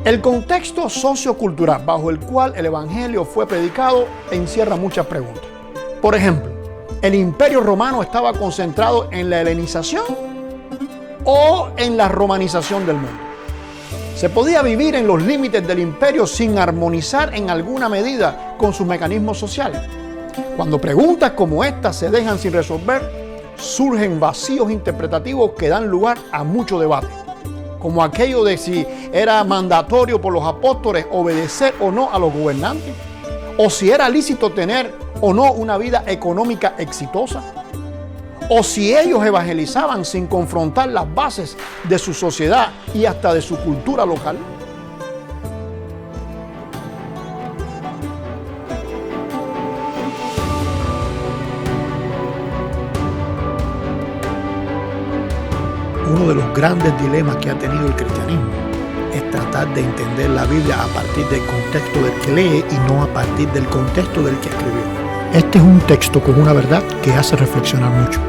El contexto sociocultural bajo el cual el Evangelio fue predicado encierra muchas preguntas. Por ejemplo, ¿el Imperio Romano estaba concentrado en la helenización o en la romanización del mundo? ¿Se podía vivir en los límites del imperio sin armonizar en alguna medida con sus mecanismos sociales? Cuando preguntas como estas se dejan sin resolver, surgen vacíos interpretativos que dan lugar a mucho debate, como aquello de si era mandatorio por los apóstoles obedecer o no a los gobernantes, o si era lícito tener o no una vida económica exitosa, o si ellos evangelizaban sin confrontar las bases de su sociedad y hasta de su cultura local. Uno de los grandes dilemas que ha tenido el cristianismo es tratar de entender la Biblia a partir del contexto del que lee y no a partir del contexto del que escribió. Este es un texto con una verdad que hace reflexionar mucho.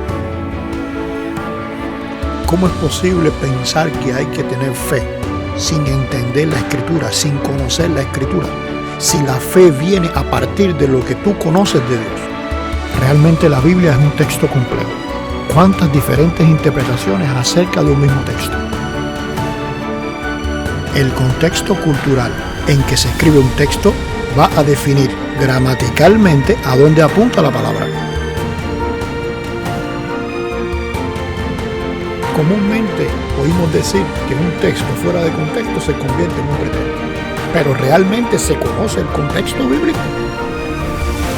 ¿Cómo es posible pensar que hay que tener fe sin entender la Escritura, sin conocer la Escritura? Si la fe viene a partir de lo que tú conoces de Dios. Realmente la Biblia es un texto complejo. ¿Cuántas diferentes interpretaciones acerca de un mismo texto? El contexto cultural en que se escribe un texto va a definir gramaticalmente a dónde apunta la palabra. Comúnmente oímos decir que un texto fuera de contexto se convierte en un pretexto. ¿Pero realmente se conoce el contexto bíblico?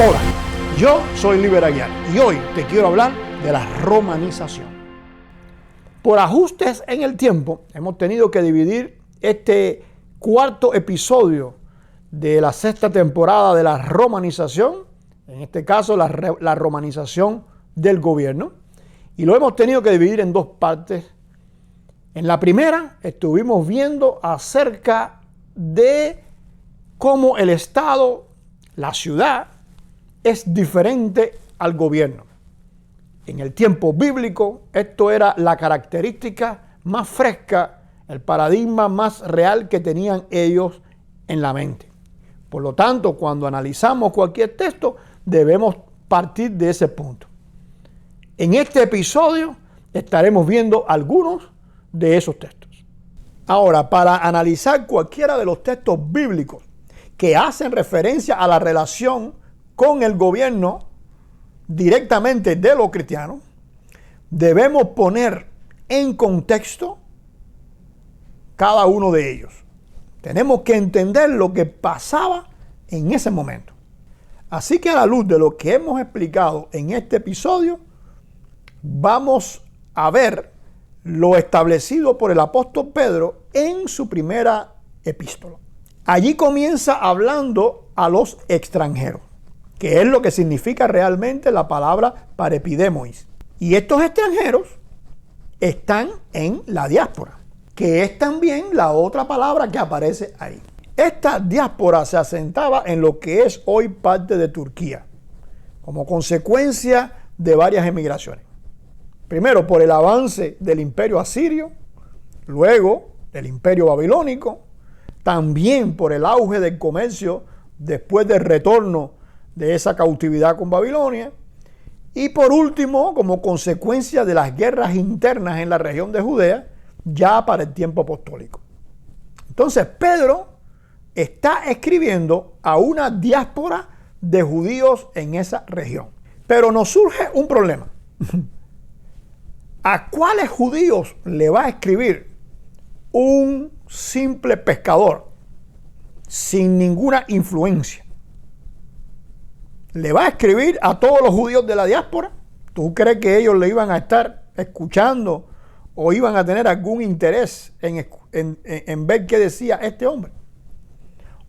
Hola, yo soy Liber Aguiar y hoy te quiero hablar de la romanización. Por ajustes en el tiempo, hemos tenido que dividir este cuarto episodio de la sexta temporada de la romanización, en este caso la romanización del gobierno, y lo hemos tenido que dividir en dos partes. En la primera estuvimos viendo acerca de cómo el Estado, la ciudad, es diferente al gobierno. En el tiempo bíblico, esto era la característica más fresca, el paradigma más real que tenían ellos en la mente. Por lo tanto, cuando analizamos cualquier texto, debemos partir de ese punto. En este episodio estaremos viendo algunos de esos textos. Ahora, para analizar cualquiera de los textos bíblicos que hacen referencia a la relación con el gobierno directamente de los cristianos, debemos poner en contexto cada uno de ellos. Tenemos que entender lo que pasaba en ese momento. Así que a la luz de lo que hemos explicado en este episodio, vamos a ver lo establecido por el apóstol Pedro en su primera epístola. Allí comienza hablando a los extranjeros, que es lo que significa realmente la palabra parepidémois. Y estos extranjeros están en la diáspora, que es también la otra palabra que aparece ahí. Esta diáspora se asentaba en lo que es hoy parte de Turquía, como consecuencia de varias emigraciones. Primero por el avance del imperio asirio, luego del imperio babilónico, también por el auge del comercio después del retorno de esa cautividad con Babilonia, y por último, como consecuencia de las guerras internas en la región de Judea, ya para el tiempo apostólico. Entonces, Pedro está escribiendo a una diáspora de judíos en esa región. Pero nos surge un problema. ¿A cuáles judíos le va a escribir un simple pescador sin ninguna influencia? ¿Le va a escribir a todos los judíos de la diáspora? ¿Tú crees que ellos le iban a estar escuchando o iban a tener algún interés en ver qué decía este hombre?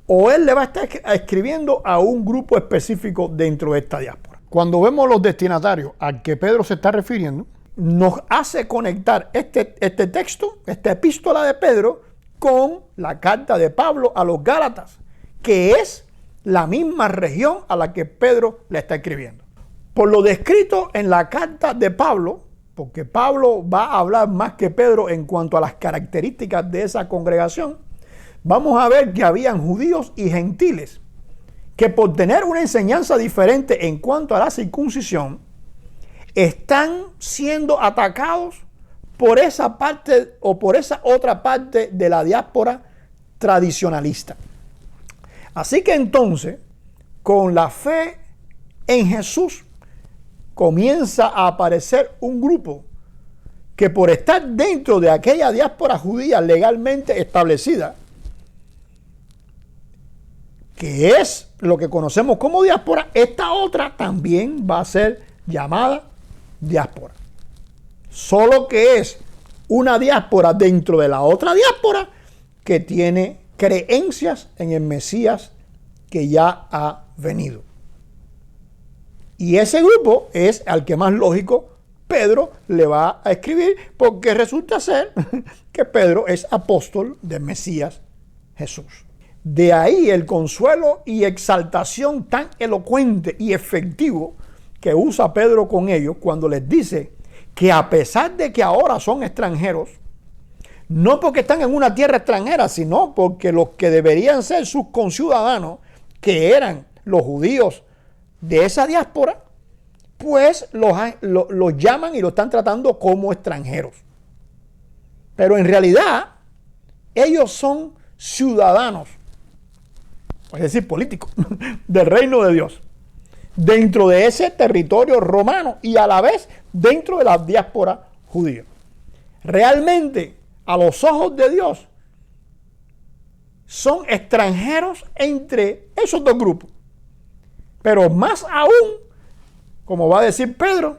¿O él le va a estar escribiendo a un grupo específico dentro de esta diáspora? Cuando vemos los destinatarios al que Pedro se está refiriendo, nos hace conectar este texto, esta epístola de Pedro, con la carta de Pablo a los Gálatas, que es la misma región a la que Pedro le está escribiendo. Por lo descrito en la carta de Pablo, porque Pablo va a hablar más que Pedro en cuanto a las características de esa congregación, vamos a ver que habían judíos y gentiles que por tener una enseñanza diferente en cuanto a la circuncisión, están siendo atacados por esa parte o por esa otra parte de la diáspora tradicionalista. Así que entonces, con la fe en Jesús, comienza a aparecer un grupo que por estar dentro de aquella diáspora judía legalmente establecida, que es lo que conocemos como diáspora, esta otra también va a ser llamada diáspora. Solo que es una diáspora dentro de la otra diáspora que tiene creencias en el Mesías que ya ha venido. Y ese grupo es al que más lógico Pedro le va a escribir, porque resulta ser que Pedro es apóstol del Mesías Jesús. De ahí el consuelo y exaltación tan elocuente y efectivo que usa Pedro con ellos cuando les dice que a pesar de que ahora son extranjeros, no porque están en una tierra extranjera, sino porque los que deberían ser sus conciudadanos, que eran los judíos de esa diáspora, pues los llaman y lo están tratando como extranjeros. Pero en realidad, ellos son ciudadanos, es decir, políticos, del reino de Dios, dentro de ese territorio romano y a la vez dentro de la diáspora judía. Realmente, a los ojos de Dios, son extranjeros entre esos dos grupos. Pero más aún, como va a decir Pedro,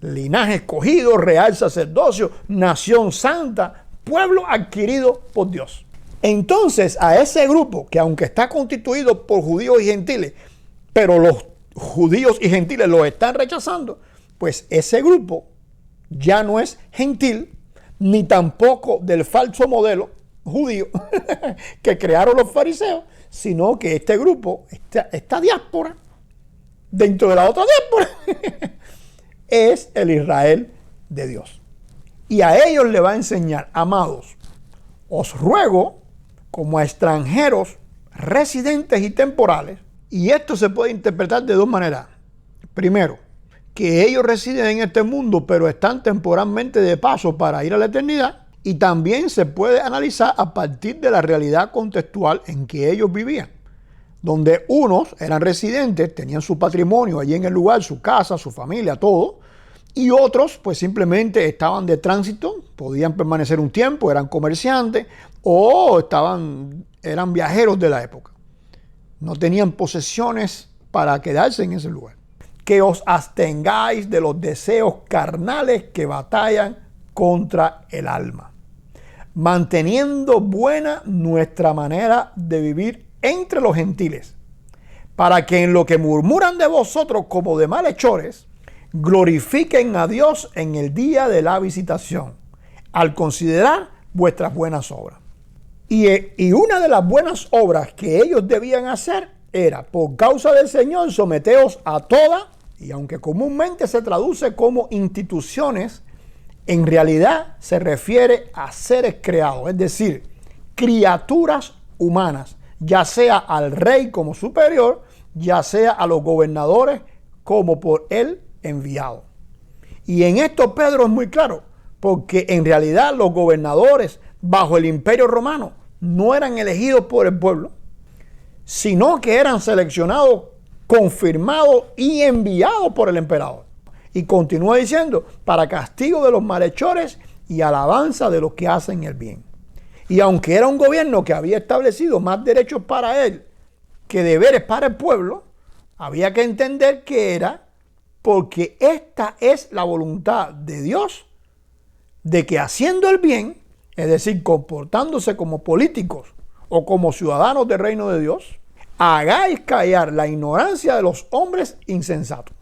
linaje escogido, real sacerdocio, nación santa, pueblo adquirido por Dios. Entonces, a ese grupo, que aunque está constituido por judíos y gentiles, pero los judíos y gentiles lo están rechazando, pues ese grupo ya no es gentil, ni tampoco del falso modelo judío que crearon los fariseos, sino que este grupo, esta diáspora, dentro de la otra diáspora, es el Israel de Dios. Y a ellos le va a enseñar: amados, os ruego, como a extranjeros, residentes y temporales, y esto se puede interpretar de dos maneras. Primero, que ellos residen en este mundo, pero están temporalmente de paso para ir a la eternidad. Y también se puede analizar a partir de la realidad contextual en que ellos vivían, donde unos eran residentes, tenían su patrimonio allí en el lugar, su casa, su familia, todo, y otros pues simplemente estaban de tránsito, podían permanecer un tiempo, eran comerciantes o eran viajeros de la época. No tenían posesiones para quedarse en ese lugar. Que os abstengáis de los deseos carnales que batallan contra el alma, manteniendo buena nuestra manera de vivir entre los gentiles, para que en lo que murmuran de vosotros como de malhechores, glorifiquen a Dios en el día de la visitación, al considerar vuestras buenas obras. Y una de las buenas obras que ellos debían hacer era: por causa del Señor, someteos a toda, y aunque comúnmente se traduce como instituciones, en realidad se refiere a seres creados, es decir, criaturas humanas, ya sea al rey como superior, ya sea a los gobernadores como por él enviado. Y en esto Pedro es muy claro, porque en realidad los gobernadores bajo el Imperio Romano no eran elegidos por el pueblo, sino que eran seleccionados, confirmados y enviados por el emperador. Y continúa diciendo: para castigo de los malhechores y alabanza de los que hacen el bien. Y aunque era un gobierno que había establecido más derechos para él que deberes para el pueblo, había que entender que era porque esta es la voluntad de Dios, de que haciendo el bien, es decir, comportándose como políticos o como ciudadanos del reino de Dios, hagáis callar la ignorancia de los hombres insensatos,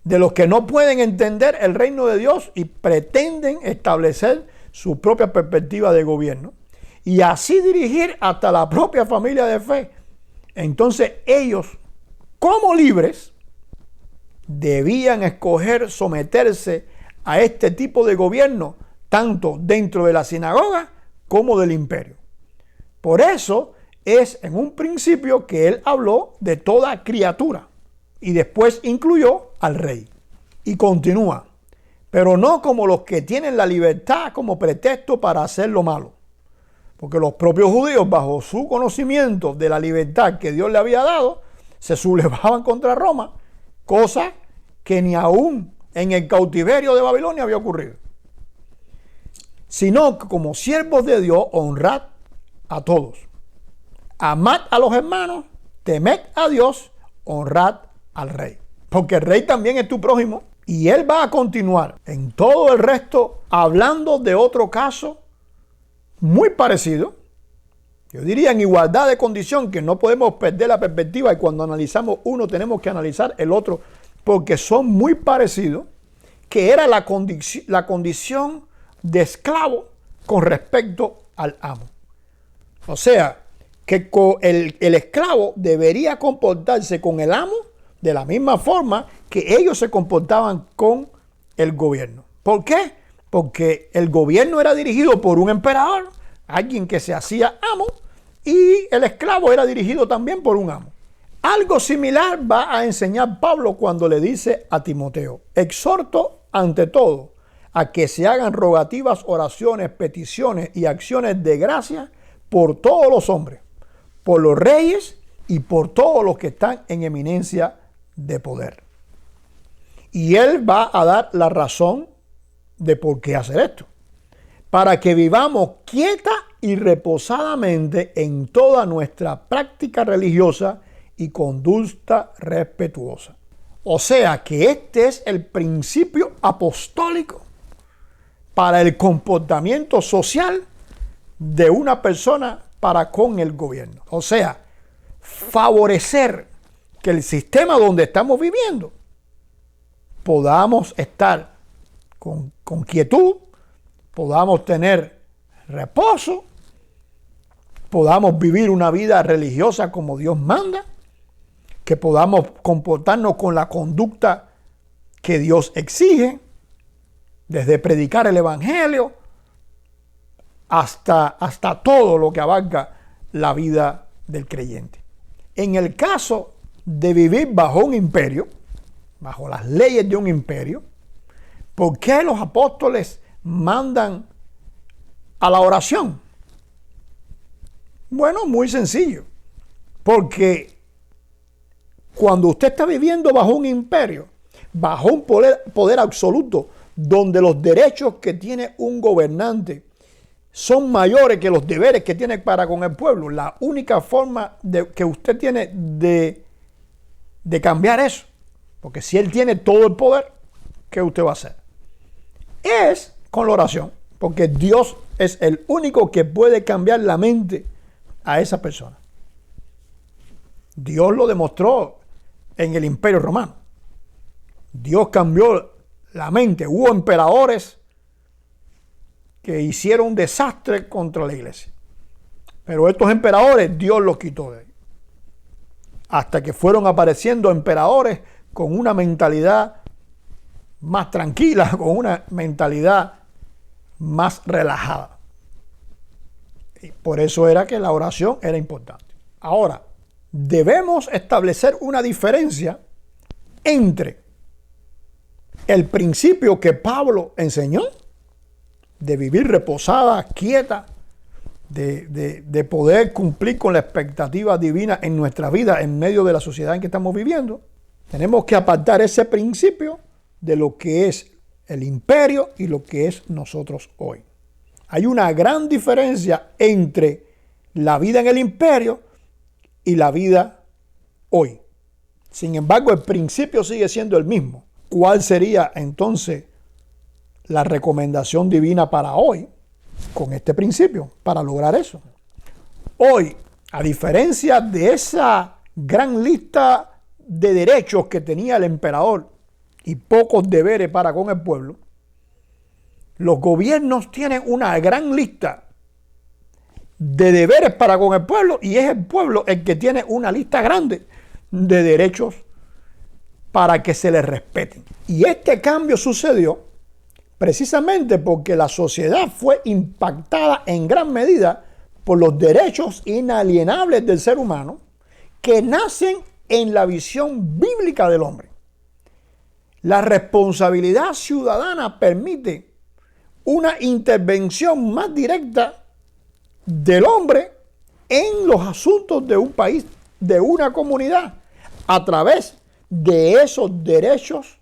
de los que no pueden entender el reino de Dios y pretenden establecer su propia perspectiva de gobierno y así dirigir hasta la propia familia de fe. Entonces ellos, como libres, debían escoger someterse a este tipo de gobierno, tanto dentro de la sinagoga como del imperio. Por eso es en un principio que él habló de toda criatura y después incluyó al rey. Y continúa, pero no como los que tienen la libertad como pretexto para hacer lo malo. Porque los propios judíos, bajo su conocimiento de la libertad que Dios le había dado, se sublevaban contra Roma, cosa que ni aún en el cautiverio de Babilonia había ocurrido. Sino que como siervos de Dios, honrad a todos. Amad a los hermanos, temed a Dios, honrad al rey. Porque el rey también es tu prójimo. Y él va a continuar en todo el resto hablando de otro caso muy parecido. Yo diría en igualdad de condición, que no podemos perder la perspectiva y cuando analizamos uno tenemos que analizar el otro porque son muy parecidos, que era la condición de esclavo con respecto al amo. O sea, que el esclavo debería comportarse con el amo de la misma forma que ellos se comportaban con el gobierno. ¿Por qué? Porque el gobierno era dirigido por un emperador, alguien que se hacía amo, y el esclavo era dirigido también por un amo. Algo similar va a enseñar Pablo cuando le dice a Timoteo: exhorto ante todo a que se hagan rogativas, oraciones, peticiones y acciones de gracia por todos los hombres, por los reyes y por todos los que están en eminencia de poder. Y él va a dar la razón de por qué hacer esto: para que vivamos quieta y reposadamente en toda nuestra práctica religiosa y conducta respetuosa. O sea que este es el principio apostólico para el comportamiento social de una persona para con el gobierno. O sea, favorecer que el sistema donde estamos viviendo podamos estar con quietud, podamos tener reposo, podamos vivir una vida religiosa como Dios manda, que podamos comportarnos con la conducta que Dios exige, desde predicar el evangelio hasta todo lo que abarca la vida del creyente. En el caso de vivir bajo un imperio, bajo las leyes de un imperio, ¿por qué los apóstoles mandan a la oración? Bueno, muy sencillo. Porque cuando usted está viviendo bajo un imperio, bajo un poder absoluto, donde los derechos que tiene un gobernante son mayores que los deberes que tiene para con el pueblo, la única forma que usted tiene de cambiar eso, porque si él tiene todo el poder, ¿qué usted va a hacer? Es con la oración, porque Dios es el único que puede cambiar la mente a esa persona. Dios lo demostró en el Imperio Romano. Dios cambió la mente. Hubo emperadores que hicieron un desastre contra la iglesia. Pero estos emperadores Dios los quitó de ahí. Hasta que fueron apareciendo emperadores con una mentalidad más tranquila, con una mentalidad más relajada. Y por eso era que la oración era importante. Ahora, debemos establecer una diferencia entre el principio que Pablo enseñó de vivir reposada, quieta, de poder cumplir con la expectativa divina en nuestra vida en medio de la sociedad en que estamos viviendo. Tenemos que apartar ese principio de lo que es el imperio y lo que es nosotros hoy. Hay una gran diferencia entre la vida en el imperio y la vida hoy. Sin embargo, el principio sigue siendo el mismo. ¿Cuál sería entonces la recomendación divina para hoy con este principio para lograr eso? Hoy, a diferencia de esa gran lista de derechos que tenía el emperador y pocos deberes para con el pueblo, los gobiernos tienen una gran lista de deberes para con el pueblo y es el pueblo el que tiene una lista grande de derechos para que se les respeten. Y este cambio sucedió precisamente porque la sociedad fue impactada en gran medida por los derechos inalienables del ser humano que nacen en la visión bíblica del hombre. La responsabilidad ciudadana permite una intervención más directa del hombre en los asuntos de un país, de una comunidad, a través de esos derechos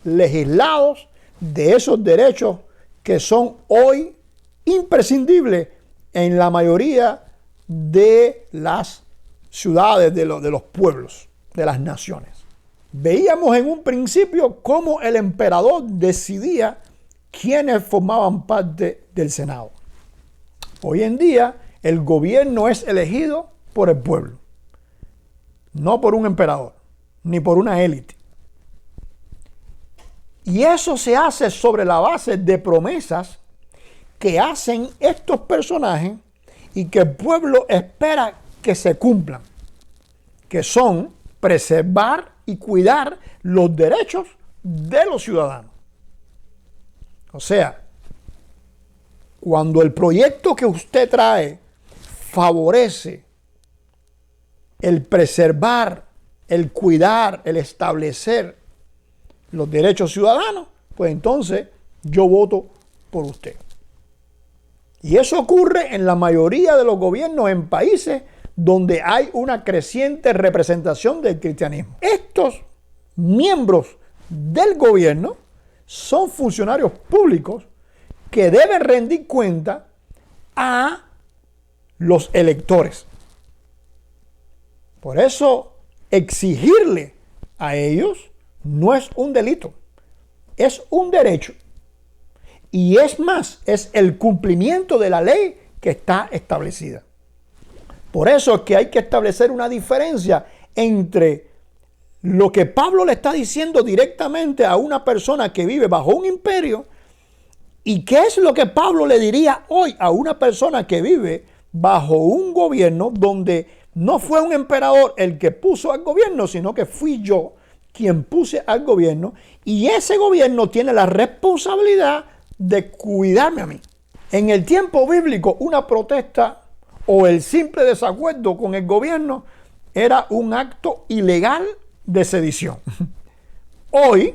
legislados, de esos derechos que son hoy imprescindibles en la mayoría de las ciudades, de los pueblos, de las naciones. Veíamos en un principio cómo el emperador decidía quiénes formaban parte del Senado. Hoy en día el gobierno es elegido por el pueblo, no por un emperador, ni por una élite. Y eso se hace sobre la base de promesas que hacen estos personajes y que el pueblo espera que se cumplan, que son preservar y cuidar los derechos de los ciudadanos. O sea, cuando el proyecto que usted trae favorece el preservar, el cuidar, el establecer los derechos ciudadanos, pues entonces yo voto por usted. Y eso ocurre en la mayoría de los gobiernos en países donde hay una creciente representación del cristianismo. Estos miembros del gobierno son funcionarios públicos que deben rendir cuenta a los electores. Por eso, exigirle a ellos no es un delito, es un derecho. Y es más, es el cumplimiento de la ley que está establecida. Por eso es que hay que establecer una diferencia entre lo que Pablo le está diciendo directamente a una persona que vive bajo un imperio y qué es lo que Pablo le diría hoy a una persona que vive bajo un gobierno donde no fue un emperador el que puso al gobierno, sino que fui yo quien puse al gobierno, y ese gobierno tiene la responsabilidad de cuidarme a mí. En el tiempo bíblico, una protesta o el simple desacuerdo con el gobierno era un acto ilegal de sedición. Hoy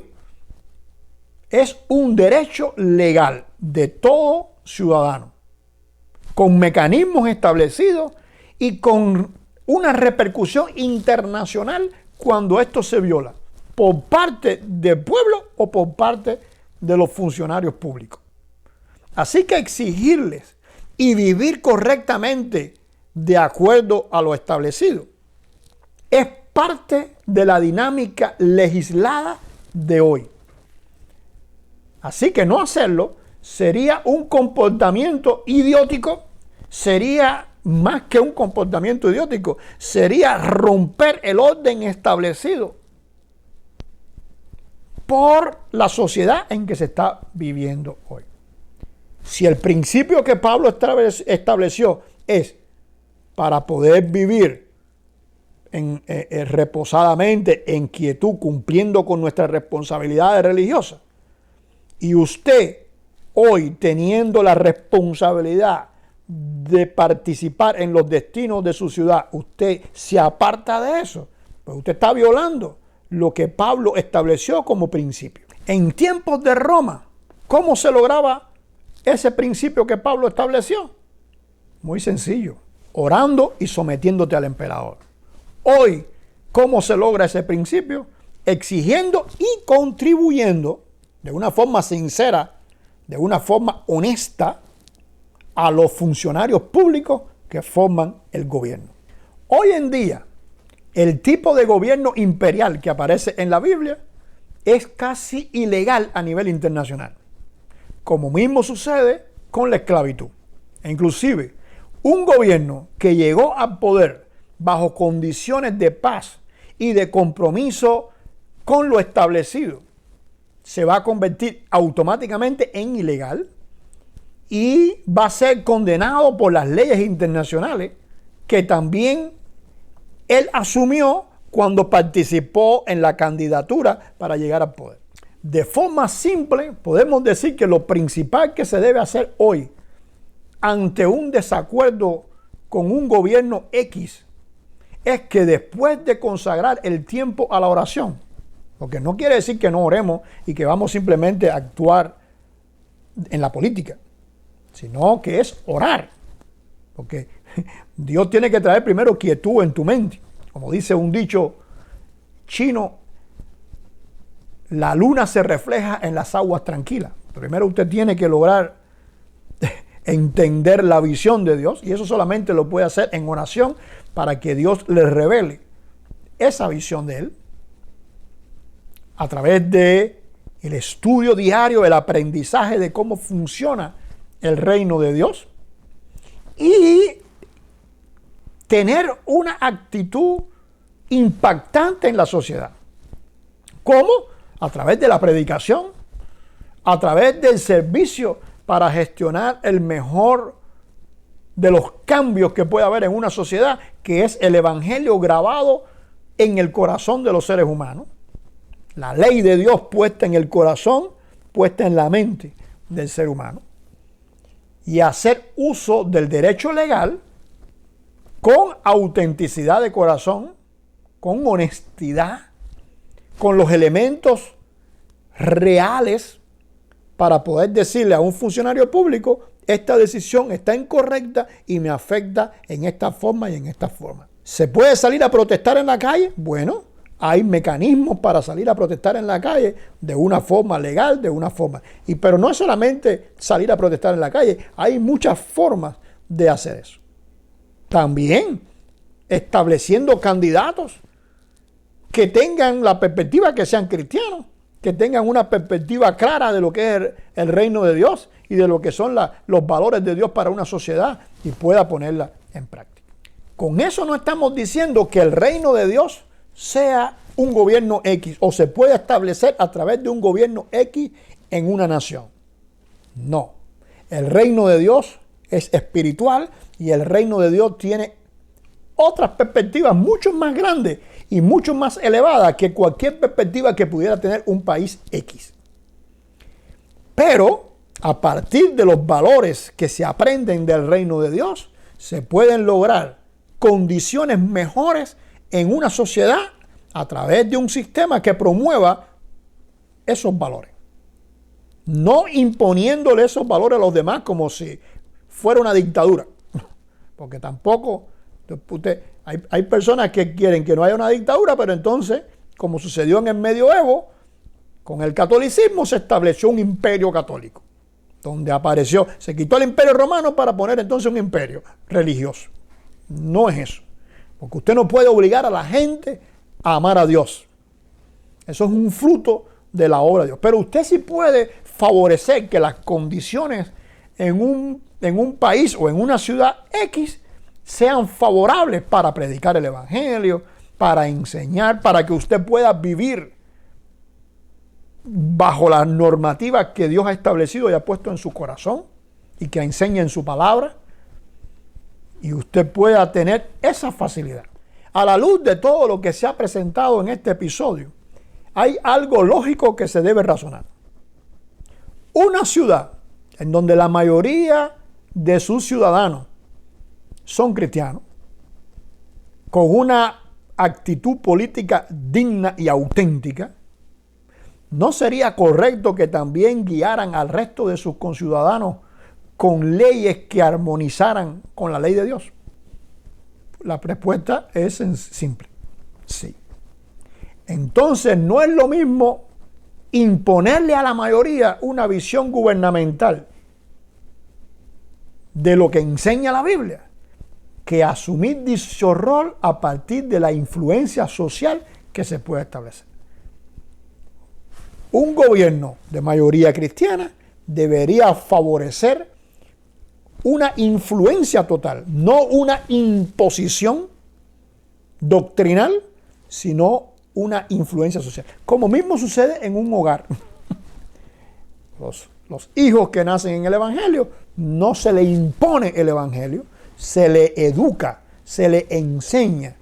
es un derecho legal de todo ciudadano, con mecanismos establecidos y con una repercusión internacional cuando esto se viola, por parte del pueblo o por parte de los funcionarios públicos. Así que exigirles y vivir correctamente de acuerdo a lo establecido es parte de la dinámica legislada de hoy. Así que no hacerlo sería un comportamiento idiótico, sería más que un comportamiento idiótico, sería romper el orden establecido por la sociedad en que se está viviendo hoy. Si el principio que Pablo estableció es para poder vivir reposadamente, en quietud, cumpliendo con nuestras responsabilidades religiosas, y usted hoy teniendo la responsabilidad de participar en los destinos de su ciudad, usted se aparta de eso, pues usted está violando lo que Pablo estableció como principio. En tiempos de Roma, ¿cómo se lograba ese principio que Pablo estableció? Muy sencillo, orando y sometiéndote al emperador. Hoy, ¿cómo se logra ese principio? Exigiendo y contribuyendo de una forma sincera, de una forma honesta, a los funcionarios públicos que forman el gobierno. Hoy en día, el tipo de gobierno imperial que aparece en la Biblia es casi ilegal a nivel internacional, como mismo sucede con la esclavitud. E inclusive, un gobierno que llegó al poder bajo condiciones de paz y de compromiso con lo establecido, se va a convertir automáticamente en ilegal y va a ser condenado por las leyes internacionales que también él asumió cuando participó en la candidatura para llegar al poder. De forma simple, podemos decir que lo principal que se debe hacer hoy ante un desacuerdo con un gobierno X es que después de consagrar el tiempo a la oración, porque no quiere decir que no oremos y que vamos simplemente a actuar en la política, sino que es orar, porque Dios tiene que traer primero quietud en tu mente. Como dice un dicho chino, la luna se refleja en las aguas tranquilas. Primero usted tiene que lograr entender la visión de Dios, y eso solamente lo puede hacer en oración para que Dios le revele esa visión de Él a través de el estudio diario, el aprendizaje de cómo funciona el reino de Dios, y tener una actitud impactante en la sociedad. ¿Cómo? A través de la predicación, a través del servicio para gestionar el mejor de los cambios que puede haber en una sociedad, que es el evangelio grabado en el corazón de los seres humanos. La ley de Dios puesta en el corazón, puesta en la mente del ser humano. Y hacer uso del derecho legal con autenticidad de corazón, con honestidad, con los elementos reales para poder decirle a un funcionario público: esta decisión está incorrecta y me afecta en esta forma y en esta forma. ¿Se puede salir a protestar en la calle? Bueno, hay mecanismos para salir a protestar en la calle de una forma legal, de una forma. Pero no es solamente salir a protestar en la calle, hay muchas formas de hacer eso. También estableciendo candidatos que tengan la perspectiva, que sean cristianos, que tengan una perspectiva clara de lo que es el reino de Dios y de lo que son los valores de Dios para una sociedad, y pueda ponerla en práctica. Con eso no estamos diciendo que el reino de Dios sea un gobierno X o se puede establecer a través de un gobierno X en una nación. No. El reino de Dios es espiritual y el reino de Dios tiene otras perspectivas mucho más grandes y mucho más elevadas que cualquier perspectiva que pudiera tener un país X. Pero a partir de los valores que se aprenden del reino de Dios, se pueden lograr condiciones mejores en una sociedad a través de un sistema que promueva esos valores. No imponiéndole esos valores a los demás como si fuera una dictadura. Porque tampoco, hay personas que quieren que no haya una dictadura, pero entonces, como sucedió en el medioevo, con el catolicismo se estableció un imperio católico, donde apareció, se quitó el imperio romano para poner entonces un imperio religioso. No es eso. Porque usted no puede obligar a la gente a amar a Dios. Eso es un fruto de la obra de Dios. Pero usted sí puede favorecer que las condiciones en un país o en una ciudad X sean favorables para predicar el evangelio, para enseñar, para que usted pueda vivir bajo las normativas que Dios ha establecido y ha puesto en su corazón y que enseña en su palabra, y usted pueda tener esa facilidad. A la luz de todo lo que se ha presentado en este episodio, hay algo lógico que se debe razonar. Una ciudad en donde la mayoría de sus ciudadanos son cristianos, con una actitud política digna y auténtica, ¿no sería correcto que también guiaran al resto de sus conciudadanos con leyes que armonizaran con la ley de Dios? La respuesta es simple: sí. Entonces no es lo mismo imponerle a la mayoría una visión gubernamental de lo que enseña la Biblia, que asumir dicho rol a partir de la influencia social que se puede establecer. Un gobierno de mayoría cristiana debería favorecer una influencia total, no una imposición doctrinal, sino una influencia social. Como mismo sucede en un hogar. Los hijos que nacen en el evangelio, no se le impone el evangelio, se le educa, se le enseña,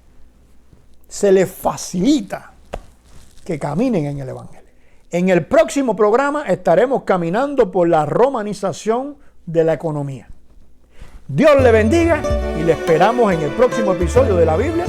se le facilita que caminen en el evangelio. En el próximo programa estaremos caminando por la romanización de la economía. Dios le bendiga y le esperamos en el próximo episodio de la Biblia